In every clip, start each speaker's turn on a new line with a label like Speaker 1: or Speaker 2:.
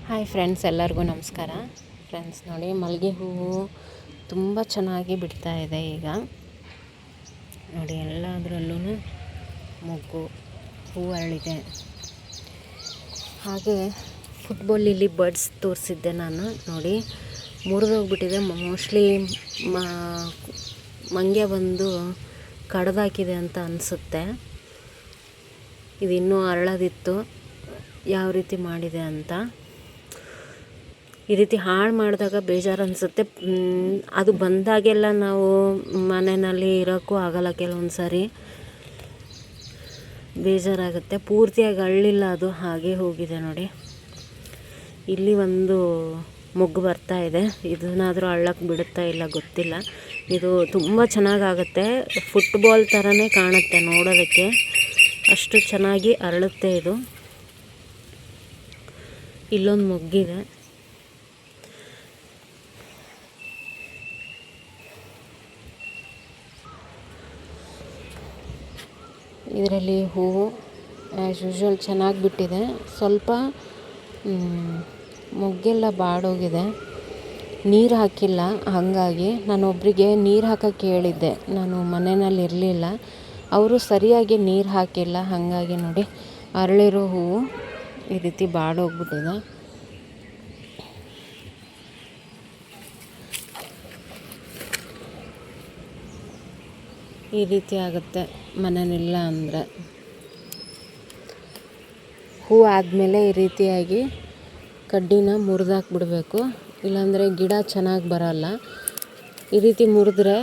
Speaker 1: Hi friends, ಎಲ್ಲರಿಗೂ ನಮಸ್ಕಾರ. Friends ನೋಡಿ, ಮಲ್ಲಿಗೆ ಹೂವು ತುಂಬ ಚೆನ್ನಾಗಿ ಬಿಡ್ತಾ ಇದೆ. ಈಗ ನೋಡಿ, ಎಲ್ಲದರಲ್ಲೂ ಮೊಗ್ಗು ಹೂವು ಅರಳಿದೆ. ಹಾಗೆ ಫುಟ್ಬಾಲ್ ಇಲ್ಲಿ ಬರ್ಡ್ಸ್ ತೋರಿಸಿದ್ದೆ ನಾನು. ನೋಡಿ, ಮುರಿದೋಗ್ಬಿಟ್ಟಿದೆ. ಮೋಸ್ಟ್ಲಿ ಮಂಗೆ ಬಂದು ಕಡ್ದಾಕಿದೆ ಅಂತ ಅನಿಸುತ್ತೆ. ಇದು ಇನ್ನೂ ಅರಳೋದಿತ್ತು, ಯಾವ ರೀತಿ ಮಾಡಿದೆ ಅಂತ. ಈ ರೀತಿ ಹಾಳು ಮಾಡಿದಾಗ ಬೇಜಾರು ಅನಿಸುತ್ತೆ. ಅದು ಬಂದಾಗೆಲ್ಲ ನಾವು ಮನೆಯಲ್ಲಿ ಇರೋಕ್ಕೂ ಆಗಲ್ಲ. ಕೆಲವೊಂದು ಸಾರಿ ಬೇಜಾರಾಗುತ್ತೆ. ಪೂರ್ತಿಯಾಗಿ ಅರಳಿಲ್ಲ, ಅದು ಹಾಗೆ ಹೋಗಿದೆ. ನೋಡಿ, ಇಲ್ಲಿ ಒಂದು ಮೊಗ್ಗು ಬರ್ತಾ ಇದೆ. ಇದನ್ನಾದರೂ ಅರಳಕ್ಕೆ ಬಿಡುತ್ತಾ ಇಲ್ಲ ಗೊತ್ತಿಲ್ಲ. ಇದು ತುಂಬ ಚೆನ್ನಾಗಾಗುತ್ತೆ. ಫುಟ್ಬಾಲ್ ಥರನೇ ಕಾಣುತ್ತೆ ನೋಡೋದಕ್ಕೆ, ಅಷ್ಟು ಚೆನ್ನಾಗಿ ಅರಳುತ್ತೆ ಇದು. ಇಲ್ಲೊಂದು ಮೊಗ್ಗಿದೆ. ಇದರಲ್ಲಿ ಹೂವು ಆ್ಯಸ್ ಯೂಶ್ವಲ್ ಚೆನ್ನಾಗಿ ಬಿಟ್ಟಿದೆ. ಸ್ವಲ್ಪ ಮೊಗ್ಗೆಲ್ಲ ಬಾಡೋಗಿದೆ, ನೀರು ಹಾಕಿಲ್ಲ. ಹಾಗಾಗಿ ನಾನೊಬ್ಬರಿಗೆ ನೀರು ಹಾಕೋಕ್ಕೆ ಹೇಳಿದ್ದೆ. ನಾನು ಮನೆಯಲ್ಲಿ ಇರಲಿಲ್ಲ, ಅವರು ಸರಿಯಾಗಿ ನೀರು ಹಾಕಿಲ್ಲ. ಹಾಗಾಗಿ ನೋಡಿ, ಅರಳಿರೋ ಹೂವು ಈ ರೀತಿ ಬಾಡೋಗ್ಬಿಟ್ಟಿದೆ. ಈ ರೀತಿ ಆಗುತ್ತೆ ಮನೆಯಲ್ಲಿಲ್ಲ ಅಂದರೆ. ಹೂ ಆದಮೇಲೆ ಈ ರೀತಿಯಾಗಿ ಕಡ್ಡಿನ ಮುರಿದಾಕ್ಬಿಡ್ಬೇಕು, ಇಲ್ಲಾಂದರೆ ಗಿಡ ಚೆನ್ನಾಗಿ ಬರೋಲ್ಲ. ಈ ರೀತಿ ಮುರಿದ್ರೆ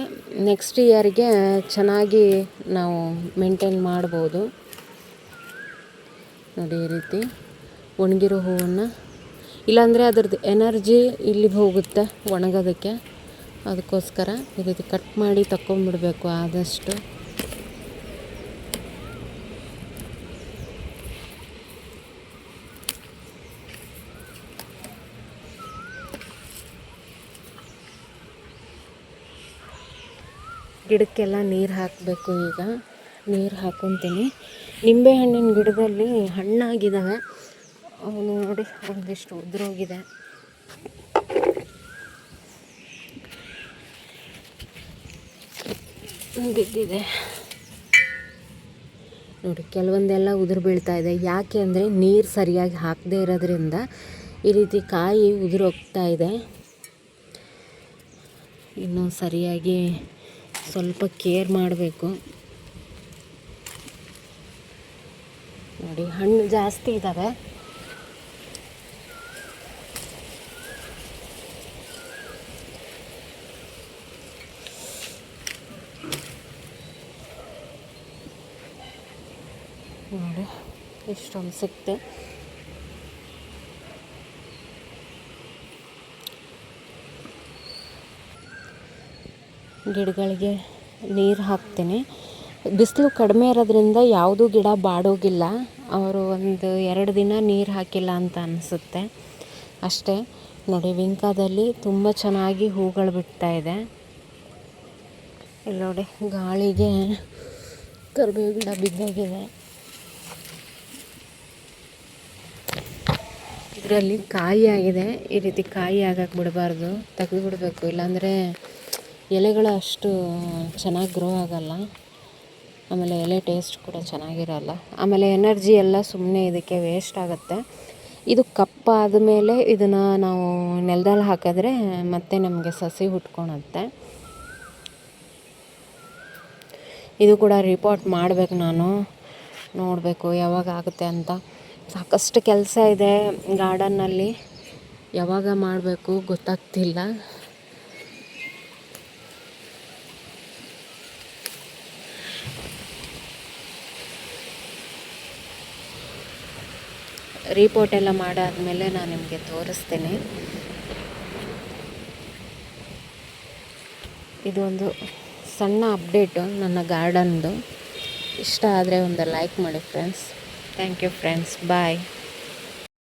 Speaker 1: ನೆಕ್ಸ್ಟ್ ಇಯರ್ಗೆ ಚೆನ್ನಾಗಿ ನಾವು ಮೇಂಟೈನ್ ಮಾಡ್ಬೋದು. ನೋಡಿ, ಈ ರೀತಿ ಒಣಗಿರೋ ಹೂವನ್ನು, ಇಲ್ಲಾಂದರೆ ಅದ್ರದ್ದು ಎನರ್ಜಿ ಇಲ್ಲಿಗೆ ಹೋಗುತ್ತೆ ಒಣಗೋದಕ್ಕೆ. ಅದಕ್ಕೋಸ್ಕರ ಈ ರೀತಿ ಕಟ್ ಮಾಡಿ ತಗೊಂಡ್ಬಿಡ್ಬೇಕು ಆದಷ್ಟು. ಗಿಡಕ್ಕೆಲ್ಲ ನೀರು ಹಾಕಬೇಕು. ಈಗ ನೀರು ಹಾಕ್ಕೊತೀನಿ. ನಿಂಬೆಹಣ್ಣಿನ ಗಿಡದಲ್ಲಿ ಹಣ್ಣಾಗಿದ್ದಾವೆ. ಅವನು ನೋಡಿ, ಒಂದಿಷ್ಟು ಉದುರೋಗಿದೆ. ಬಿದ್ದಿದೆ ನೋಡಿ, ಕೆಲವೊಂದೆಲ್ಲ ಉದುರು ಬೀಳ್ತಾ ಇದೆ. ಯಾಕೆ ಅಂದರೆ ನೀರು ಸರಿಯಾಗಿ ಹಾಕದೇ ಇರೋದ್ರಿಂದ ಈ ರೀತಿ ಕಾಯಿ ಉದುರೋಗ್ತಾ ಇದೆ. ಇನ್ನು ಸರಿಯಾಗಿ ಸ್ವಲ್ಪ ಕೇರ್ ಮಾಡಬೇಕು. ನೋಡಿ, ಹಣ್ಣು ಜಾಸ್ತಿ ಇದ್ದಾವೆ. ನೋಡಿ, ಇಷ್ಟೊಂದು ಸಿಕ್ತೆ. ಗಿಡಗಳಿಗೆ ನೀರು ಹಾಕ್ತೀನಿ. ಬಿಸಿಲು ಕಡಿಮೆ ಇರೋದ್ರಿಂದ ಯಾವುದೂ ಗಿಡ ಬಾಡೋಗಿಲ್ಲ. ಅವರು 1-2 ದಿನ ನೀರು ಹಾಕಿಲ್ಲ ಅಂತ ಅನಿಸುತ್ತೆ ಅಷ್ಟೇ. ನೋಡಿ, ವಿಂಕಾದಲ್ಲಿ ತುಂಬ ಚೆನ್ನಾಗಿ ಹೂಗಳು ಬಿಡ್ತಾ ಇದೆ. ಇಲ್ಲಿ ನೋಡಿ, ಗಾಳಿಗೆ ಕರಿಬೇವು ಗಿಡ ಬಿದ್ದೋಗಿದೆ. ಇದರಲ್ಲಿ ಕಾಯಿ ಆಗಿದೆ. ಈ ರೀತಿ ಕಾಯಿ ಆಗಕ್ಕೆ ಬಿಡಬಾರ್ದು, ತೆಗೆದುಬಿಡಬೇಕು. ಇಲ್ಲಾಂದರೆ ಎಲೆಗಳು ಅಷ್ಟು ಚೆನ್ನಾಗಿ ಗ್ರೋ ಆಗೋಲ್ಲ. ಆಮೇಲೆ ಎಲೆ ಟೇಸ್ಟ್ ಕೂಡ ಚೆನ್ನಾಗಿರೋಲ್ಲ. ಆಮೇಲೆ ಎನರ್ಜಿ ಎಲ್ಲ ಸುಮ್ಮನೆ ಇದಕ್ಕೆ ವೇಸ್ಟ್ ಆಗುತ್ತೆ. ಇದು ಕಪ್ಪಾದ ಮೇಲೆ ಇದನ್ನು ನಾವು ನೆಲದಲ್ಲಿ ಹಾಕಿದ್ರೆ ಮತ್ತೆ ನಮಗೆ ಸಸಿ ಹುಟ್ಕೊಳುತ್ತೆ. ಇದು ಕೂಡ ರಿಪೋರ್ಟ್ ಮಾಡಬೇಕು. ನಾನು ನೋಡಬೇಕು ಯಾವಾಗ ಆಗುತ್ತೆ ಅಂತ. ಸಾಕಷ್ಟು ಕೆಲಸ ಇದೆ ಗಾರ್ಡನ್ನಲ್ಲಿ, ಯಾವಾಗ ಮಾಡಬೇಕು ಗೊತ್ತಾಗ್ತಿಲ್ಲ. ರಿಪೋರ್ಟ್ ಎಲ್ಲ ಮಾಡಾದಮೇಲೆ ನಾನು ನಿಮಗೆ ತೋರಿಸ್ತೀನಿ. ಇದೊಂದು ಸಣ್ಣ ಅಪ್ಡೇಟು ನನ್ನ ಗಾರ್ಡನ್ದು. ಇಷ್ಟ ಆದರೆ ಒಂದು ಲೈಕ್ ಮಾಡಿ friends. Thank you friends, bye.